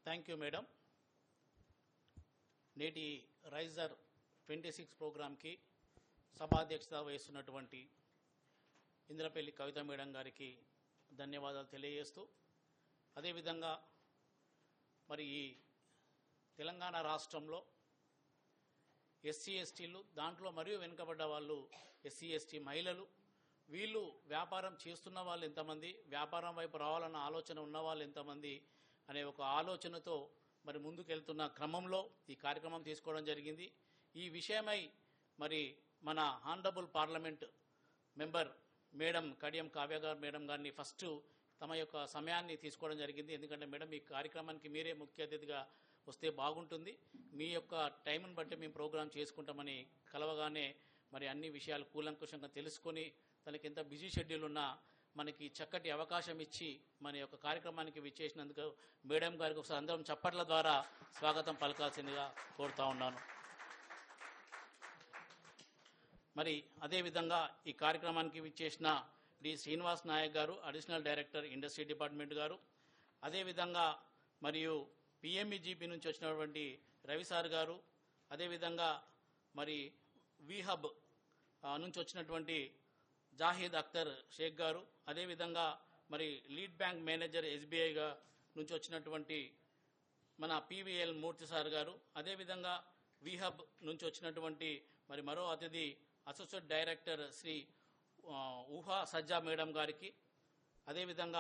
Thank you madam. నేటి raiser 26 ప్రోగ్రాంకి సభాధ్యక్షత వహిస్తున్నటువంటి ఇంద్రపల్లి కవిత మేడం గారికి ధన్యవాదాలు తెలియజేస్తూ, అదేవిధంగా మరి ఈ తెలంగాణ రాష్ట్రంలో ఎస్సీ ఎస్టీలు, దాంట్లో మరియు వెనుకబడ్డ వాళ్ళు ఎస్సీ ఎస్టీ మహిళలు, వీళ్ళు వ్యాపారం చేస్తున్న వాళ్ళు ఎంతమంది, వ్యాపారం వైపు రావాలన్న ఆలోచన ఉన్న వాళ్ళు ఎంతమంది అనే ఒక ఆలోచనతో మరి ముందుకెళ్తున్న క్రమంలో ఈ కార్యక్రమం తీసుకోవడం జరిగింది. ఈ విషయమై మరి మన honourable parliament member madam Kadiyam Kavya గారు మేడం గారిని ఫస్ట్ తమ యొక్క సమయాన్ని తీసుకోవడం జరిగింది. ఎందుకంటే మేడం ఈ కార్యక్రమానికి మీరే ముఖ్య అతిథిగా వస్తే బాగుంటుంది, మీ యొక్క టైంని బట్టి మేము ప్రోగ్రాం చేసుకుంటామని కలవగానే మరి అన్ని విషయాలు కూలంకుషంగా తెలుసుకొని తనకి ఎంత బిజీ షెడ్యూల్ ఉన్నా మనకి చక్కటి అవకాశం ఇచ్చి మన యొక్క కార్యక్రమానికి విచ్చేసినందుకు మేడం గారికి ఒకసారి అందరం చప్పట్ల ద్వారా స్వాగతం పలకాల్సిందిగా కోరుతా ఉన్నాను. మరి అదేవిధంగా ఈ కార్యక్రమానికి విచ్చేసిన డి శ్రీనివాస్ నాయక్ గారు, అడిషనల్ డైరెక్టర్ ఇండస్ట్రీ డిపార్ట్మెంట్ గారు, అదేవిధంగా మరియు పిఎంఈజీపీ నుంచి వచ్చినటువంటి రవి సార్ గారు, అదేవిధంగా మరి విహబ్ నుంచి వచ్చినటువంటి జాహీద్ అఖ్తర్ షేక్ గారు, అదేవిధంగా మరి లీడ్ బ్యాంక్ మేనేజర్ ఎస్బీఐ నుంచి వచ్చినటువంటి మన పివిఎల్ మూర్తి సార్ గారు, అదేవిధంగా విహబ్ నుంచి వచ్చినటువంటి మరి మరో అతిథి అసోసియేట్ డైరెక్టర్ శ్రీ ఊహా సజ్జా మేడం గారికి, అదేవిధంగా